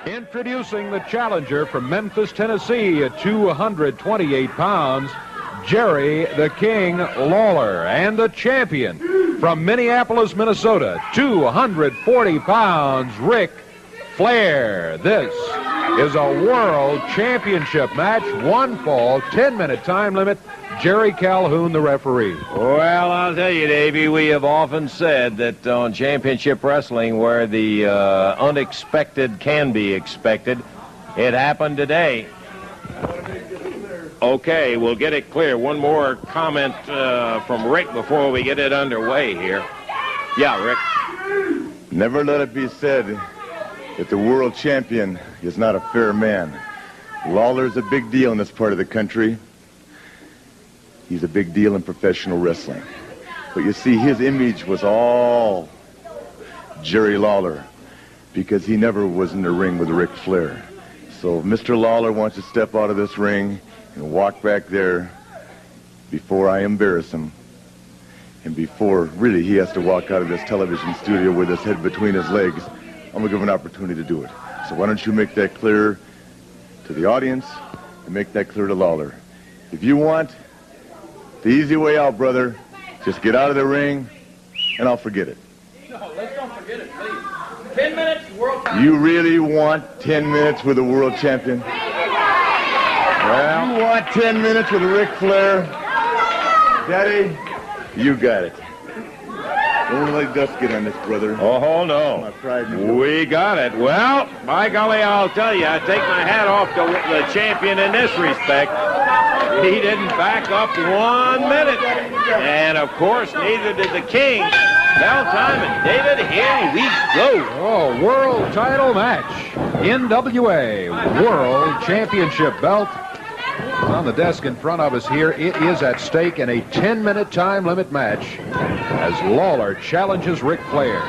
Introducing the challenger from Memphis, Tennessee at 228 pounds, Jerry the King Lawler, and the champion from Minneapolis, Minnesota, 240 pounds, Ric Flair. This is a world championship match, one fall, 10-minute time limit. Jerry Calhoun, the referee. Well, I'll tell you, Davey, we have often said that on championship wrestling, where the unexpected can be expected, it happened today. Okay, we'll get it clear. One more comment from Rick before we get it underway here. Yeah, Rick. Never let it be said that the world champion is not a fair man. Lawler's a big deal in this part of the country. He's a big deal in professional wrestling. But you see, his image was all Jerry Lawler because he never was in the ring with Ric Flair. So if Mr. Lawler wants to step out of this ring and walk back there before I embarrass him, and before, really, he has to walk out of this television studio with his head between his legs, I'm going to give him an opportunity to do it. So why don't you make that clear to the audience and make that clear to Lawler. If you want the easy way out, brother, just get out of the ring, and I'll forget it. No, let's don't forget it, please. 10 minutes, world champion. You really want 10 minutes with a world champion? Well, you want 10 minutes with Ric Flair? Daddy, you got it. Don't let dust get on this, brother. Oh, no. My pride and joy. We got it. Well, by golly, I'll tell you, I take my hat off to the champion in this respect. He didn't back up 1 minute. And, of course, neither did the King. Bell time, and David, here we go. Oh, world title match. NWA World Championship belt. It's on the desk in front of us here. It is at stake in a 10-minute time limit match as Lawler challenges Ric Flair.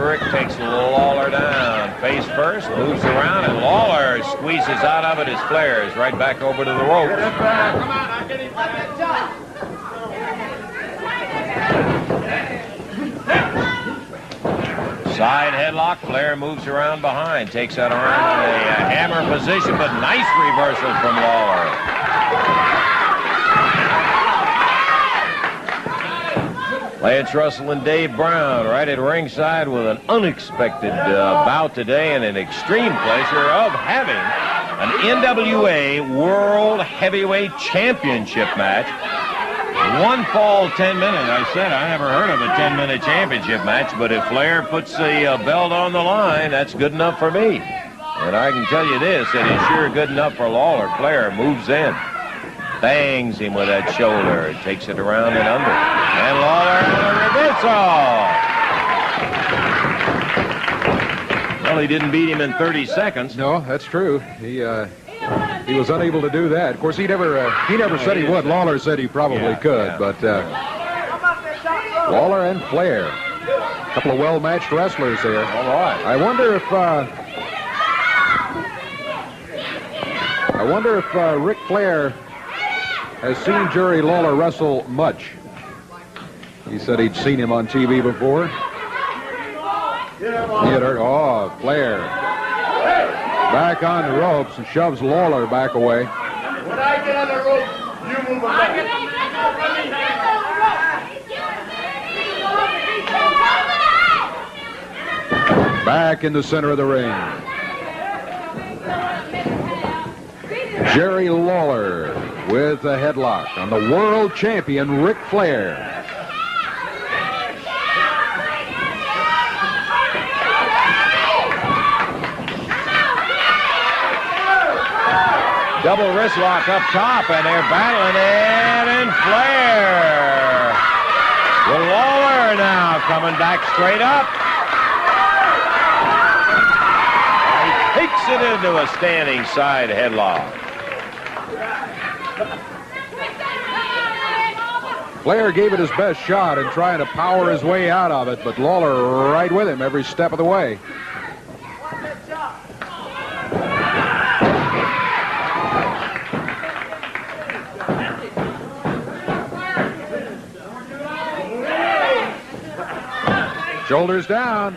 Rick takes Lawler down. Face first, moves around, and Lawler squeezes out of it as Flair is right back over to the ropes. Come on, I get him back. Side headlock, Flair moves around behind, takes that arm in a hammer position, but nice reversal from Lawler. Lance Russell and Dave Brown right at ringside with an unexpected bout today and an extreme pleasure of having an NWA World Heavyweight Championship match. One fall, 10 minutes. I said I never heard of a 10-minute championship match, but if Flair puts the belt on the line, that's good enough for me. And I can tell you this, it is sure good enough for Lawler. Flair moves in, bangs him with that shoulder, takes it around and under. And Lawler reversal. Well, he didn't beat him in 30 seconds. No, that's true. He was unable to do that. Of course, he never said he would. Lawler said he probably could, but Lawler and Flair, a couple of well-matched wrestlers there. All right. I wonder if Ric Flair has seen Jerry Lawler wrestle much. He said he'd seen him on TV before. He had heard. Oh, Flair. Back on the ropes and shoves Lawler back away. When I get on the rope, you move back. Back in the center of the ring. Jerry Lawler with a headlock on the world champion Ric Flair. Double wrist lock up top, and they're battling it, and Flair. With Lawler now coming back straight up. He takes it into a standing side headlock. Flair gave it his best shot in trying to power his way out of it, but Lawler right with him every step of the way. Shoulders down.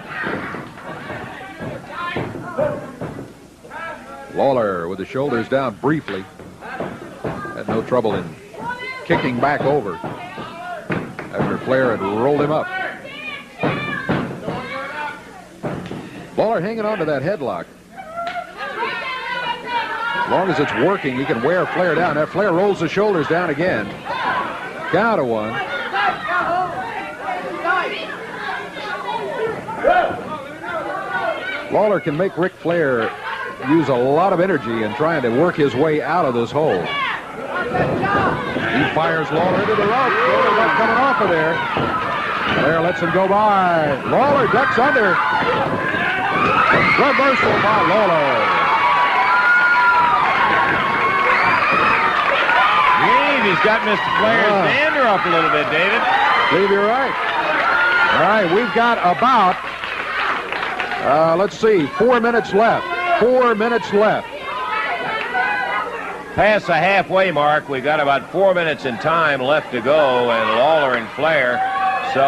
Lawler with the shoulders down briefly. Had no trouble in kicking back over after Flair had rolled him up. Lawler hanging on to that headlock. As long as it's working, he can wear Flair down. That Flair rolls the shoulders down again. Count of one. Lawler can make Ric Flair use a lot of energy in trying to work his way out of this hole. He fires Lawler into the rope. Lawler not coming off of there. Flair lets him go by. Lawler ducks under. Reversal by Lawler. He's got Mr. Flair's dander up a little bit, David. I believe you're right. All right, we've got about, let's see, 4 minutes left. 4 minutes left. Past the halfway mark, we've got about 4 minutes in time left to go, and Lawler and Flair. So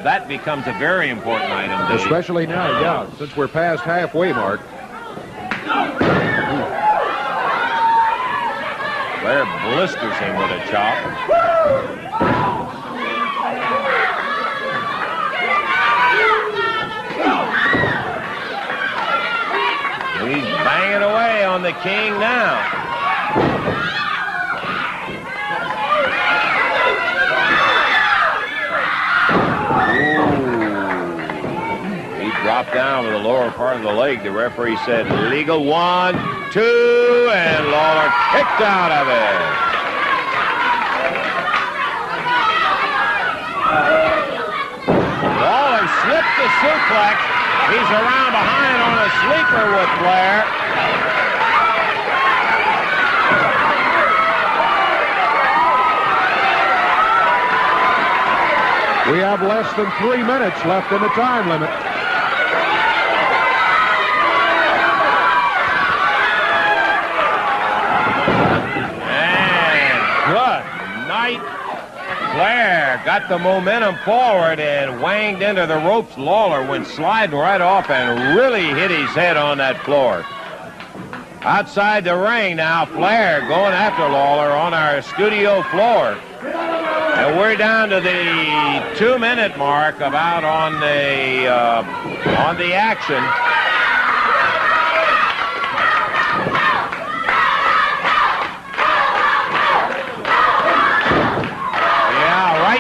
that becomes a very important item, Dave. Especially now, yeah, since we're past halfway mark. Flair blisters him with a chop. He's banging away on the King now. He dropped down with the lower part of the leg. The referee said legal 1, 2, and Lawler kicked out of it. Lawler slipped the suplex. He's around behind on a sleeper with Flair. We have less than 3 minutes left in the time limit. Flair got the momentum forward and wanged into the ropes. Lawler went sliding right off and really hit his head on that floor. Outside the ring now, Flair going after Lawler on our studio floor. And we're down to the 2-minute mark about on the action.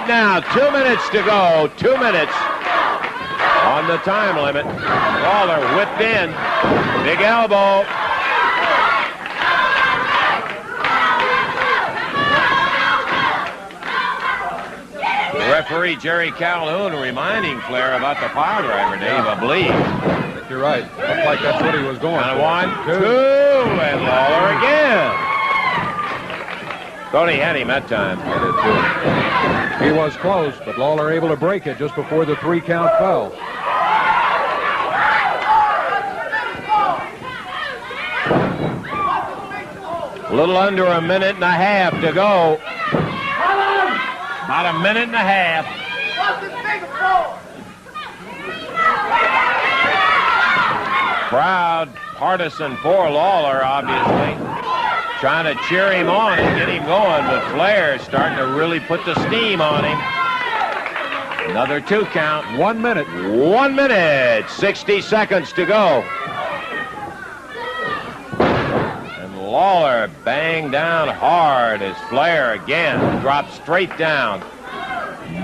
Now, 2 minutes to go. 2 minutes on the time limit. Lawler whipped in. Big elbow. The referee, Jerry Calhoun, reminding Flair about the pile driver, Dave, I believe. I think you're right. Looked like that's what he was going for. 1, 2, and Lawler again. Thought he had him that time. I did too. He was close, but Lawler able to break it just before the 3 count fell. A little under a minute and a half to go. About a minute and a half. Crowd partisan for Lawler, obviously. Trying to cheer him on and get him going, but Flair is starting to really put the steam on him. Another 2 count. 1 minute. 1 minute. 60 seconds to go. And Lawler banged down hard as Flair again dropped straight down.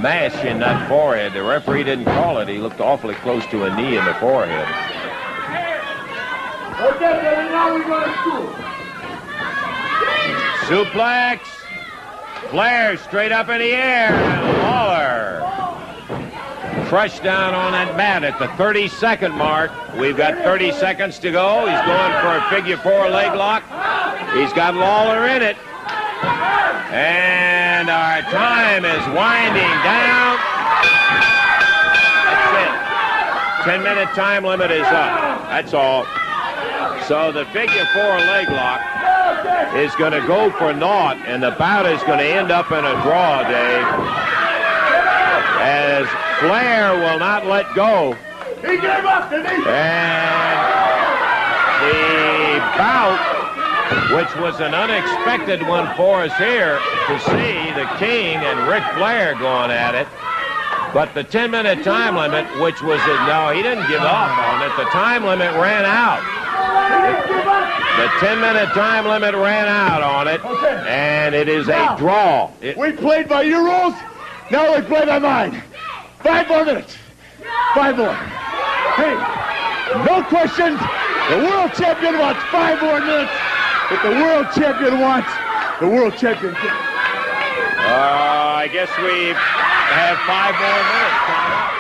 Mashing that forehead. The referee didn't call it. He looked awfully close to a knee in the forehead. Okay, now we're going to school. Suplex. Flair straight up in the air. And Lawler crushed down on that mat at the 30-second mark. We've got 30 seconds to go. He's going for a figure 4 leg lock. He's got Lawler in it. And our time is winding down. That's it. 10-minute time limit is up. That's all. So the figure 4 leg lock is going to go for naught, and the bout is going to end up in a draw, Dave, as Flair will not let go. He gave up, didn't he? And the bout, which was an unexpected one for us here to see the King and Ric Flair going at it. But the 10-minute time limit, which was, no, he didn't give up on it. The time limit ran out. The 10-minute time limit ran out on it, and it is a draw. We played by your rules, now we play by mine. 5 more minutes. 5 more. Hey, no questions. The world champion wants 5 more minutes. If the world champion wants, the world champion gets. I guess we have 5 more minutes coming up.